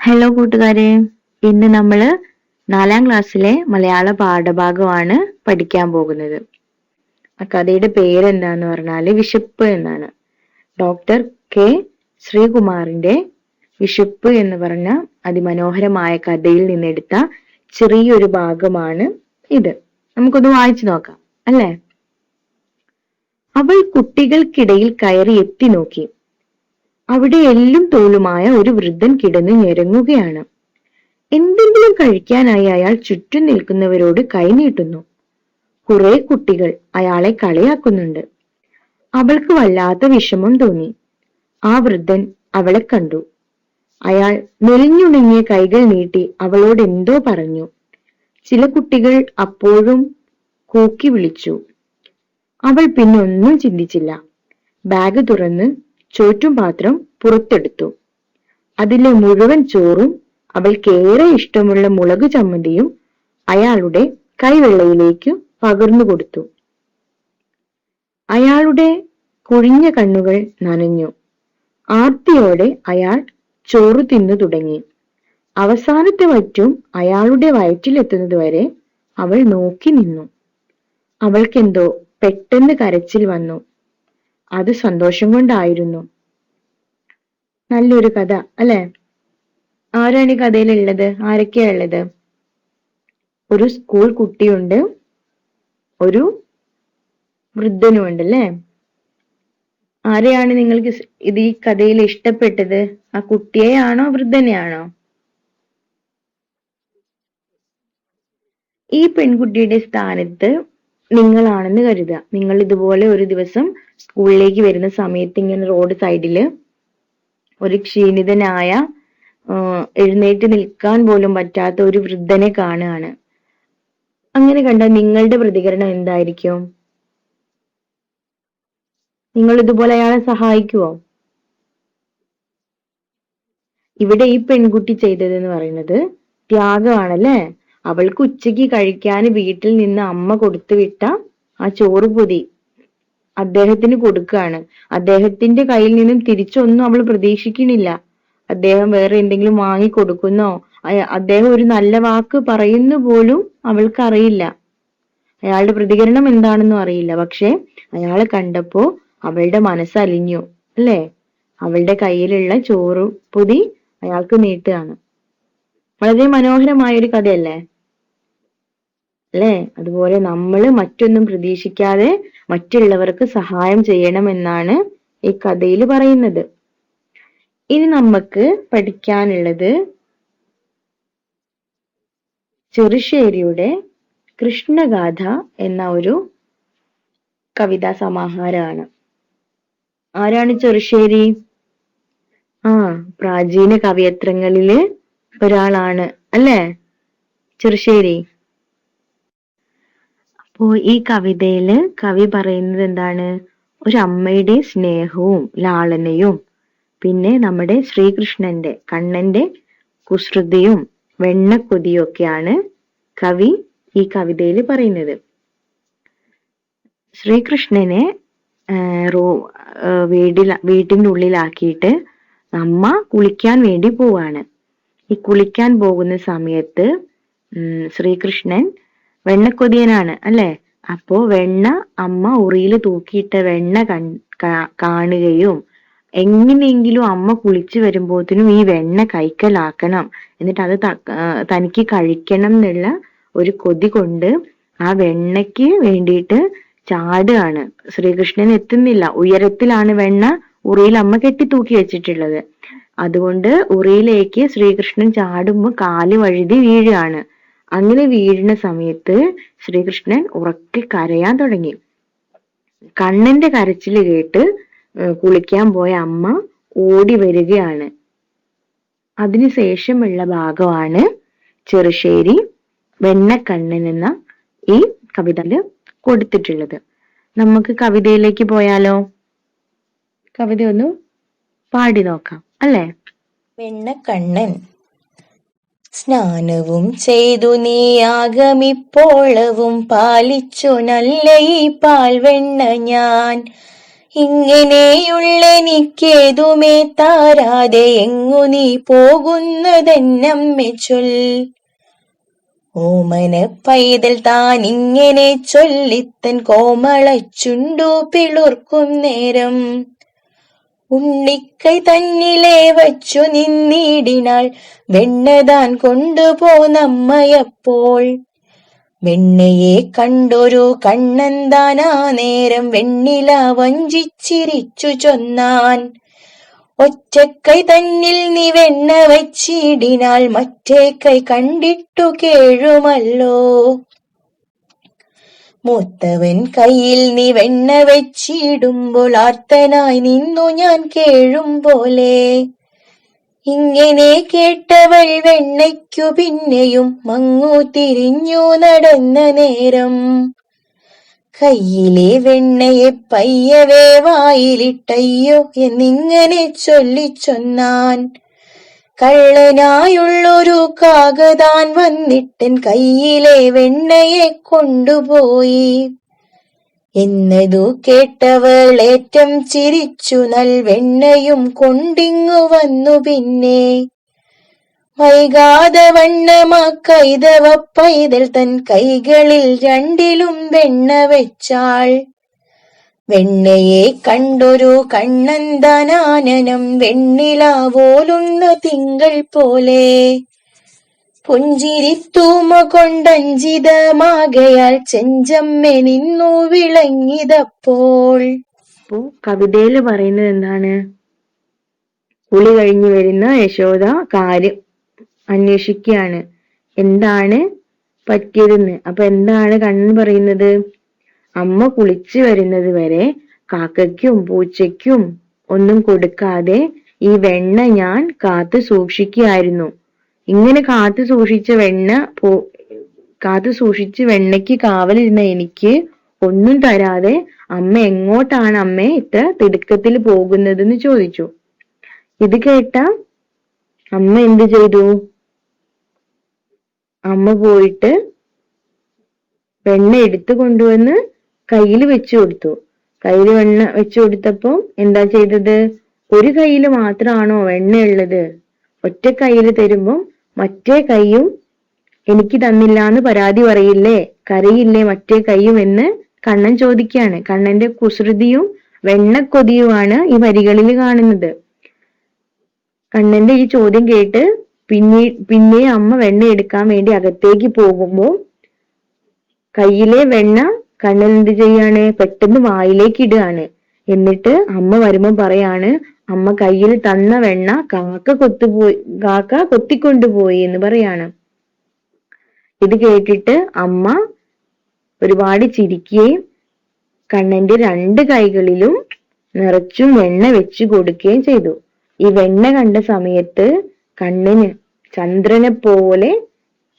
Hello കൂട്ടുകാരെ, ഇന്ന് നമ്മള് 4ാം ക്ലാസ്സിലെ മലയാള പാഠഭാഗമാണ് പഠിക്കാൻ പോകുന്നത്. ആ കഥയുടെ പേരെന്താന്ന് പറഞ്ഞാല് വിശപ്പ് എന്നാണ്. ഡോക്ടർ കെ ശ്രീകുമാറിന്റെ വിശപ്പ് എന്ന് പറഞ്ഞ അതിമനോഹരമായ കഥയിൽ നിന്നെടുത്ത ചെറിയൊരു ഭാഗമാണ് ഇത്. നമുക്കൊന്ന് വായിച്ചു നോക്കാം അല്ലേ? അവൾ കുട്ടികൾക്കിടയിൽ കയറി എത്തി നോക്കി. അവിടെ എല്ലും തോലുമായ ഒരു വൃദ്ധൻ കിടന്ന് ഞെരങ്ങുകയാണ്. എന്തെങ്കിലും കഴിക്കാനായി അയാൾ ചുറ്റും നിൽക്കുന്നവരോട് കൈനീട്ടുന്നു. കുറെ കുട്ടികൾ അയാളെ കളിയാക്കുന്നുണ്ട്. അവൾക്ക് വല്ലാത്ത വിഷമം തോന്നി. ആ വൃദ്ധൻ അവളെ കണ്ടു. അയാൾ മെലിഞ്ഞുണങ്ങിയ കൈകൾ നീട്ടി അവളോട് എന്തോ പറഞ്ഞു. ചില കുട്ടികൾ അപ്പോഴും കൂക്കി വിളിച്ചു. അവൾ പിന്നെ ഒന്നും ചിന്തിച്ചില്ല. ബാഗ് തുറന്ന് ചോറ്റും പാത്രം പുറത്തെടുത്തു. അതിലെ മുഴുവൻ ചോറും അവൾക്കേറെ ഇഷ്ടമുള്ള മുളക് ചമ്മന്തിയും അയാളുടെ കൈവെള്ളയിലേക്ക് പകർന്നു കൊടുത്തു. അയാളുടെ കുഴിഞ്ഞ കണ്ണുകൾ നനഞ്ഞു. ആർത്തിയോടെ അയാൾ ചോറ് തിന്നു തുടങ്ങി. അവസാനത്തെ വറ്റും അയാളുടെ വയറ്റിലെത്തുന്നതുവരെ അവൾ നോക്കി നിന്നു. അവൾക്കെന്തോ പെട്ടെന്ന് കരച്ചിൽ വന്നു. അത് സന്തോഷം കൊണ്ടായിരുന്നു. നല്ലൊരു കഥ അല്ലെ? ആരാണ് ഈ കഥയിലുള്ളത്? ആരൊക്കെയാ ഉള്ളത്? ഒരു സ്കൂൾ കുട്ടിയുണ്ട്, ഒരു വൃദ്ധനുമുണ്ട് അല്ലേ? ആരെയാണ് നിങ്ങൾക്ക് ഈ കഥയിൽ ഇഷ്ടപ്പെട്ടത്? ആ കുട്ടിയെയാണോ വൃദ്ധനെയാണോ? ഈ പെൺകുട്ടിയുടെ സ്ഥാനത്ത് നിങ്ങളാണെന്ന് കരുതുക. നിങ്ങൾ ഇതുപോലെ ഒരു ദിവസം സ്കൂളിലേക്ക് വരുന്ന സമയത്ത് ഇങ്ങനെ റോഡ് സൈഡില് ഒരു ക്ഷീണിതനായ എഴുന്നേറ്റ് നിൽക്കാൻ പോലും പറ്റാത്ത ഒരു വൃദ്ധനെ കാണുകയാണ്. അങ്ങനെ കണ്ടാൽ നിങ്ങളുടെ പ്രതികരണം എന്തായിരിക്കും? നിങ്ങൾ ഇതുപോലെ അയാളെ സഹായിക്കുവോ? ഇവിടെ ഈ പെൺകുട്ടി ചെയ്തതെന്ന് പറയുന്നത് ത്യാഗമാണല്ലേ. അവൾക്ക് ഉച്ചയ്ക്ക് കഴിക്കാൻ വീട്ടിൽ നിന്ന് അമ്മ കൊടുത്തു വിട്ട ആ ചോറ് പൊതി അദ്ദേഹത്തിന് കൊടുക്കുകയാണ്. അദ്ദേഹത്തിന്റെ കയ്യിൽ നിന്നും തിരിച്ചൊന്നും അവൾ പ്രതീക്ഷിക്കണില്ല. അദ്ദേഹം വേറെ എന്തെങ്കിലും വാങ്ങി കൊടുക്കുന്നോ അദ്ദേഹം ഒരു നല്ല വാക്ക് പറയുന്നു പോലും അവൾക്ക് അറിയില്ല. അയാളുടെ പ്രതികരണം എന്താണെന്നും അറിയില്ല. പക്ഷെ അയാളെ കണ്ടപ്പോ അവളുടെ മനസ്സലിഞ്ഞു അല്ലേ? അവളുടെ കയ്യിലുള്ള ചോറ് പൊതി അയാൾക്ക് നീട്ടുകയാണ്. വളരെ മനോഹരമായ ഒരു കഥയല്ലേ അല്ലേ? അതുപോലെ നമ്മൾ മറ്റൊന്നും പ്രതീക്ഷിക്കാതെ മറ്റുള്ളവർക്ക് സഹായം ചെയ്യണമെന്നാണ് ഈ കഥയിൽ പറയുന്നത്. ഇനി നമുക്ക് പഠിക്കാനുള്ളത് ചെറുശ്ശേരിയുടെ കൃഷ്ണഗാഥ എന്ന ഒരു കവിതാ സമാഹാരമാണ്. ആരാണ് ചെറുശ്ശേരി? പ്രാചീന കവിയത്രങ്ങളില് ഒരാളാണ് അല്ലേ ചെറുശ്ശേരി? അപ്പോ ഈ കവിതയില് കവി പറയുന്നത് എന്താണ്? ഒരമ്മയുടെ സ്നേഹവും ലാളനയും പിന്നെ നമ്മുടെ ശ്രീകൃഷ്ണന്റെ കണ്ണന്റെ കുസൃതിയും വെണ്ണക്കൊതിയും ഒക്കെയാണ് കവി ഈ കവിതയിൽ പറയുന്നത്. ശ്രീകൃഷ്ണനെ വീട്ടിന്റെ ഉള്ളിലാക്കിയിട്ട് അമ്മ കുളിക്കാൻ വേണ്ടി പോവാണ്. ഈ കുളിക്കാൻ പോകുന്ന സമയത്ത് ശ്രീകൃഷ്ണൻ വെണ്ണക്കൊതിയനാണ് അല്ലെ? അപ്പോ വെണ്ണ അമ്മ ഉറിയിൽ തൂക്കിയിട്ട വെണ്ണ കാണുകയും എങ്ങനെയെങ്കിലും അമ്മ കുളിച്ചു വരുമ്പോഴത്തേനും ഈ വെണ്ണ കൈക്കലാക്കണം, എന്നിട്ട് അത് തനിക്ക് കഴിക്കണം എന്നുള്ള ഒരു കൊതി കൊണ്ട് ആ വെണ്ണയ്ക്ക് വേണ്ടിയിട്ട് ചാടുകയാണ്. ശ്രീകൃഷ്ണൻ എത്തുന്നില്ല. ഉയരത്തിലാണ് വെണ്ണ ഉറിയിൽ അമ്മ കെട്ടി തൂക്കി വെച്ചിട്ടുള്ളത്. അതുകൊണ്ട് ഉറിയിലേക്ക് ശ്രീകൃഷ്ണൻ ചാടുമ്പോൾ കാല് വഴുതി വീഴുകയാണ്. അങ്ങനെ വീഴുന്ന സമയത്ത് ശ്രീകൃഷ്ണൻ ഉറക്കെ കരയാൻ തുടങ്ങി. കണ്ണന്റെ കരച്ചില് കേട്ട് കുളിക്കാൻ പോയ അമ്മ ഓടി വരികയാണ്. അതിനുശേഷമുള്ള ഭാഗമാണ് ചെറുശ്ശേരി വെണ്ണക്കണ്ണൻ എന്ന ഈ കവിതയില് കൊടുത്തിട്ടുള്ളത്. നമുക്ക് കവിതയിലേക്ക് പോയാലോ? കവിത ഒന്ന് പാടി നോക്കാം അല്ലേ? വെണ്ണക്കണ്ണൻ. സ്നാനവും ചെയ്തു നീ ആഗമിപ്പോളവും പാലിച്ചു നല്ല ഈ പാൽവെണ്ണ ഞാൻ. ഇങ്ങനെയുള്ളെനിക്കേതുമേ താരാതെ എങ്ങു നീ പോകുന്നതെന്നമ്മെ ചൊൽ. ഓമന പൈതൽ താൻ ഇങ്ങനെ ചൊല്ലിത്തൻ കോമളച്ചുണ്ടു പിളുർക്കും നേരം, ഉണ്ണിക്കൈ തന്നിലെ വച്ചു നിന്നിടിനാൾ വെണ്ണതാൻ കൊണ്ടുപോന്നമ്മയപ്പോൾ. വെണ്ണയെ കണ്ടൊരു കണ്ണന്താനാ നേരം വെണ്ണില വഞ്ചിച്ചിരിച്ചു ചൊന്നാൻ, ഒറ്റക്കൈ തന്നിൽ നീ വെണ്ണ വച്ചിടിനാൾ മറ്റേ കൈ കണ്ടിട്ടു കേഴുമല്ലോ. മൂത്തവൻ കയ്യിൽ നീ വെണ്ണ വെച്ചിടുമ്പോൾ ആർത്തനായി നിന്നു ഞാൻ കേഴും പോലെ. ഇങ്ങനെ കേട്ടവൾ വെണ്ണയ്ക്കു പിന്നെയും മങ്ങു തിരിഞ്ഞു നടന്ന നേരം, കയ്യിലെ വെണ്ണയെ പയ്യവേ വായിലിട്ടയ്യോ എന്നിങ്ങനെ ചൊല്ലിച്ചൊന്നാൻ, കള്ളനായുള്ളൊരു കാകതാൻ വന്നിട്ടൻ കയ്യിലെ വെണ്ണയെ കൊണ്ടുപോയി. എന്നതു കേട്ടവൾ ഏറ്റം ചിരിച്ചു വെണ്ണയും കൊണ്ടിങ്ങു വന്നു പിന്നെ. വൈകാതെ വണ്ണമാ കൈതവ പൈതൽ തൻ കൈകളിൽ രണ്ടിലും വെണ്ണ വെച്ചാൾ. വെണ്ണയെ കണ്ടൊരു കണ്ണന്താനാനനം വെണ്ണിലാവോലുന്ന തിങ്കൾ പോലെ. പുഞ്ചിരിത്തൂമ കൊണ്ടഞ്ചിതമാകയാൽ ചെഞ്ചമ്മെ നിന്നു വിളങ്ങിയതപ്പോൾ. അപ്പോ കവിതയില് പറയുന്നത് എന്താണ്? കുളി കഴിഞ്ഞു വരുന്ന യശോദ കാര്യം അന്വേഷിക്കുകയാണ്, എന്താണ് പറ്റിയതെന്ന്. അപ്പൊ എന്താണ് കണ്ണൻ പറയുന്നത്? അമ്മ കുളിച്ചു വരുന്നത് വരെ കാക്കയ്ക്കും പൂച്ചയ്ക്കും ഒന്നും കൊടുക്കാതെ ഈ വെണ്ണ ഞാൻ കാത്തു സൂക്ഷിക്കുകയായിരുന്നു. ഇങ്ങനെ കാത്തു സൂക്ഷിച്ച് വെണ്ണയ്ക്ക് കാവലിരുന്ന എനിക്ക് ഒന്നും തരാതെ അമ്മ എങ്ങോട്ടാണ് അമ്മ ഇത്ര തിടുക്കത്തിൽ പോകുന്നതെന്ന് ചോദിച്ചു. ഇത് കേട്ട അമ്മ എന്ത് ചെയ്തു? അമ്മ പോയിട്ട് വെണ്ണ എടുത്തു കൊണ്ടുവന്ന് കയ്യിൽ വെച്ചു കൊടുത്തു. കയ്യിൽ വെണ്ണ വെച്ചു കൊടുത്തപ്പോ എന്താ ചെയ്തത്? ഒരു കയ്യിൽ മാത്രമാണോ വെണ്ണ ഉള്ളത്? ഒറ്റ കയ്യിൽ തരുമ്പം മറ്റേ കൈയും എനിക്ക് തന്നില്ല എന്ന് പരാതി പറയില്ലേ, കരയില്ലേ മറ്റേ കൈയും എന്ന് കണ്ണൻ ചോദിക്കുകയാണ്. കണ്ണന്റെ കുസൃതിയും വെണ്ണക്കൊതിയുമാണ് ഈ വരികളിൽ കാണുന്നത്. കണ്ണന്റെ ഈ ചോദ്യം കേട്ട് പിന്നെ അമ്മ വെണ്ണ എടുക്കാൻ വേണ്ടി അകത്തേക്ക് പോകുമ്പോ കയ്യിലെ വെണ്ണ കണ്ണൻ എന്ത് ചെയ്യാണ്? പെട്ടെന്ന് വായിലേക്ക് ഇടുകയാണ്. എന്നിട്ട് അമ്മ വരുമ്പോ പറയാണ്, അമ്മ കയ്യിൽ തന്ന വെണ്ണ കാക്ക കൊത്തിക്കൊണ്ടുപോയി എന്ന് പറയാണ്. ഇത് കേട്ടിട്ട് അമ്മ ഒരുപാട് ചിരിക്കുകയും കണ്ണന്റെ രണ്ട് കൈകളിലും നിറച്ചും വെണ്ണ വെച്ചു കൊടുക്കുകയും ചെയ്തു. ഈ വെണ്ണ കണ്ട സമയത്ത് കണ്ണന് ചന്ദ്രനെ പോലെ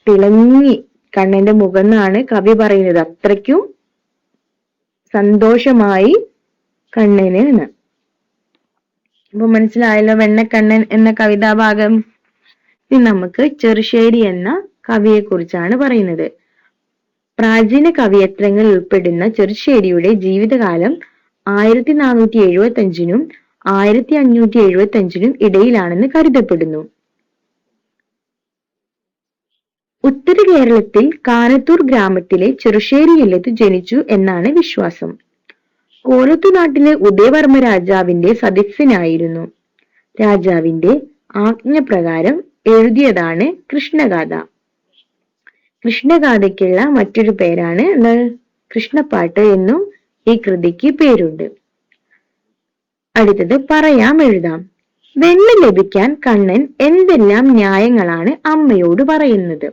തിളങ്ങി കണ്ണന്റെ മുഖം എന്നാണ് കവി പറയുന്നത്. അത്രയ്ക്കും സന്തോഷമായി കണ്ണന് എന്ന്. അപ്പൊ മനസ്സിലായല്ലോ വെണ്ണക്കണ്ണൻ എന്ന കവിതാഭാഗം. ഇനി നമുക്ക് ചെറുശ്ശേരി എന്ന കവിയെ കുറിച്ചാണ് പറയുന്നത്. പ്രാചീന കവിയത്രങ്ങൾ ഉൾപ്പെടുന്ന ചെറുശ്ശേരിയുടെ ജീവിതകാലം 1475 1575 ഇടയിലാണെന്ന് കരുതപ്പെടുന്നു. ഉത്തര കേരളത്തിൽ കാനത്തൂർ ഗ്രാമത്തിലെ ചെറുശ്ശേരിയില്ലത്ത് ജനിച്ചു എന്നാണ് വിശ്വാസം. കോലത്തുനാട്ടിലെ ഉദയവർമ്മ രാജാവിന്റെ സദസ്യനായിരുന്നു. രാജാവിന്റെ ആജ്ഞപ്രകാരം എഴുതിയതാണ് കൃഷ്ണഗാഥ. കൃഷ്ണഗാഥയ്ക്കുള്ള മറ്റൊരു പേരാണ് കൃഷ്ണപ്പാട്ട് എന്നും ഈ കൃതിക്ക് പേരുണ്ട്. അടുത്തത് പറയാം എഴുതാം. വെണ്ണ ലഭിക്കാൻ കണ്ണൻ എന്തെല്ലാം ന്യായങ്ങളാണ് അമ്മയോട് പറയുന്നത്?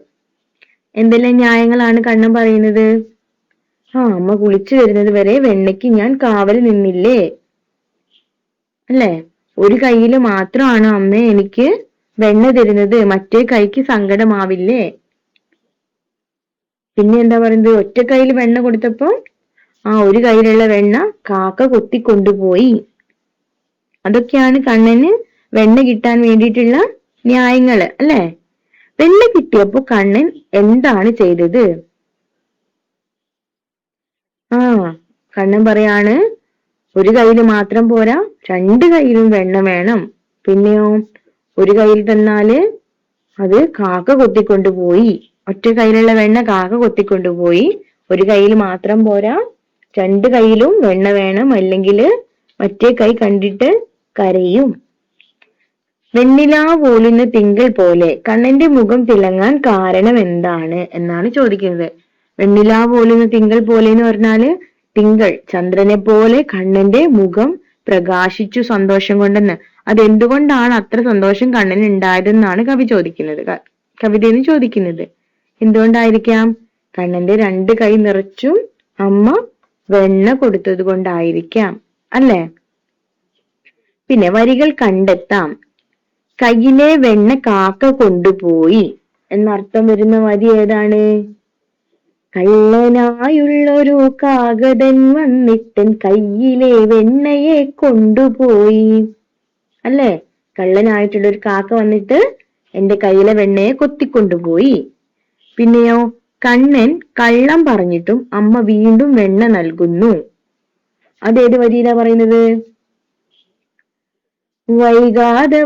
എന്തെല്ലാം ന്യായങ്ങളാണ് കണ്ണൻ പറയുന്നത്? അമ്മ കുളിച്ചു വരുന്നത് വരെ വെണ്ണയ്ക്ക് ഞാൻ കാവൽ നിന്നില്ലേ, അല്ലേ? ഒരു കയ്യില് മാത്രമാണോ അമ്മ എനിക്ക് വെണ്ണ തരുന്നത്, മറ്റേ കൈക്ക് സങ്കടമാവില്ലേ? പിന്നെ എന്താ പറയുന്നത്? ഒറ്റ കയ്യിൽ വെണ്ണ കൊടുത്തപ്പോ ഒരു കയ്യിലുള്ള വെണ്ണ കാക്ക കൊത്തിക്കൊണ്ടുപോയി. അതൊക്കെയാണ് കണ്ണന് വെണ്ണ കിട്ടാൻ വേണ്ടിയിട്ടുള്ള ന്യായങ്ങള്, അല്ലെ? വെണ്ണ കിട്ടിയപ്പോ കണ്ണൻ എന്താണ് ചെയ്തത്? കണ്ണൻ പറയാണ്, ഒരു കയ്യിൽ മാത്രം പോരാ, 2 കയ്യിലും വെണ്ണ വേണം. പിന്നെയോ ഒരു കയ്യിൽ തന്നാല് അത് കാക്ക കൊത്തിക്കൊണ്ടുപോയി. ഒറ്റ കയ്യിലുള്ള വെണ്ണ കാക്ക കൊത്തിക്കൊണ്ടുപോയി. ഒരു കയ്യിൽ മാത്രം പോരാ, 2 കയ്യിലും വെണ്ണ വേണം, അല്ലെങ്കിൽ മറ്റേ കൈ കണ്ടിട്ട് കരയും. വെണ്ണിലാ പോലുന്ന തിങ്കൾ പോലെ കണ്ണന്റെ മുഖം തിളങ്ങാൻ കാരണം എന്താണ് എന്നാണ് ചോദിക്കുന്നത്. വെണ്ണിലാ പോലുന്ന തിങ്കൾ പോലെ എന്ന് പറഞ്ഞാല് തിങ്കൾ ചന്ദ്രനെ പോലെ കണ്ണന്റെ മുഖം പ്രകാശിച്ചു സന്തോഷം കൊണ്ടെന്ന്. അതെന്തുകൊണ്ടാണ് അത്ര സന്തോഷം കണ്ണന് ഉണ്ടായതെന്നാണ് കവിതയെന്ന് ചോദിക്കുന്നത്. എന്തുകൊണ്ടായിരിക്കാം? കണ്ണന്റെ 2 കൈ നിറച്ചും അമ്മ വെണ്ണ കൊടുത്തത് കൊണ്ടായിരിക്കാം അല്ലെ? പിന്നെ വരികൾ കണ്ടെത്താം. കയ്യിലെ വെണ്ണ കാക്ക കൊണ്ടുപോയി എന്നർത്ഥം വരുന്ന വരി ഏതാണ്? കള്ളനായുള്ളൊരു കാകതൻ വന്നിട്ടൻ കയ്യിലെ വെണ്ണയെ കൊണ്ടുപോയി. അല്ലേ? കള്ളനായിട്ടുള്ള ഒരു കാക്ക വന്നിട്ട് എന്റെ കയ്യിലെ വെണ്ണയെ കൊത്തിക്കൊണ്ടുപോയി. പിന്നെയോ കണ്ണൻ കള്ളം പറഞ്ഞിട്ടും അമ്മ വീണ്ടും വെണ്ണ നൽകുന്നു. അതേത് വരിയിലാ പറയുന്നത്? വൈകാതെ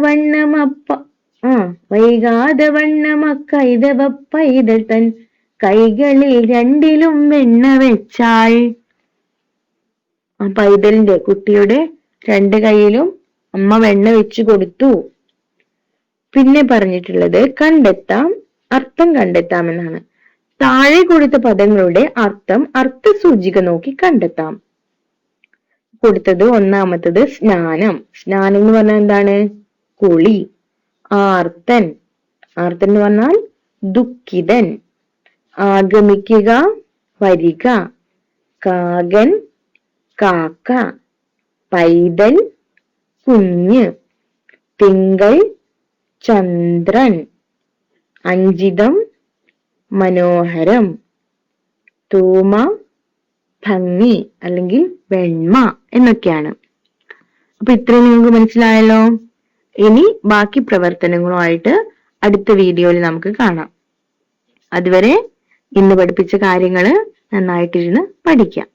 വണ്ണമക്കൈതവപ്പൈതൽ തൻ കൈകളിൽ 2ലും വെണ്ണ വെച്ചാൾ. ആ പൈതലിന്റെ കുട്ടിയുടെ 2 കൈയിലും അമ്മ വെണ്ണ വെച്ചു കൊടുത്തു. പിന്നെ പറഞ്ഞിട്ടുള്ളത് കണ്ടെത്താം, അർത്ഥം കണ്ടെത്താം എന്നാണ്. താഴെ കൊടുത്ത പദങ്ങളുടെ അർത്ഥം അർത്ഥസൂചിക നോക്കി കണ്ടെത്താം. കൊടുത്തത് ഒന്നാമത്തത് സ്നാനം. സ്നാനം എന്ന് പറഞ്ഞാൽ എന്താണ്? കുളി. ആർത്തൻ എന്ന് പറഞ്ഞാൽ ദുഃഖിതൻ. ആഗമിക്കുക, വരിക. കാകൻ, കാക്ക. പൈതൽ, കുഞ്ഞ്. തിങ്കൾ, ചന്ദ്രൻ. അഞ്ചിതം, മനോഹരം. തൂമ, ഭംഗി അല്ലെങ്കിൽ വെണ്മ എന്നൊക്കെയാണ്. അപ്പൊ ഇത്രയും നിങ്ങൾക്ക് മനസ്സിലായല്ലോ. ഇനി ബാക്കി പ്രവർത്തനങ്ങളുമായിട്ട് അടുത്ത വീഡിയോയിൽ നമുക്ക് കാണാം. അതുവരെ ഇന്ന് പഠിപ്പിച്ച കാര്യങ്ങള് നന്നായിട്ടിരുന്ന് പഠിക്കാം.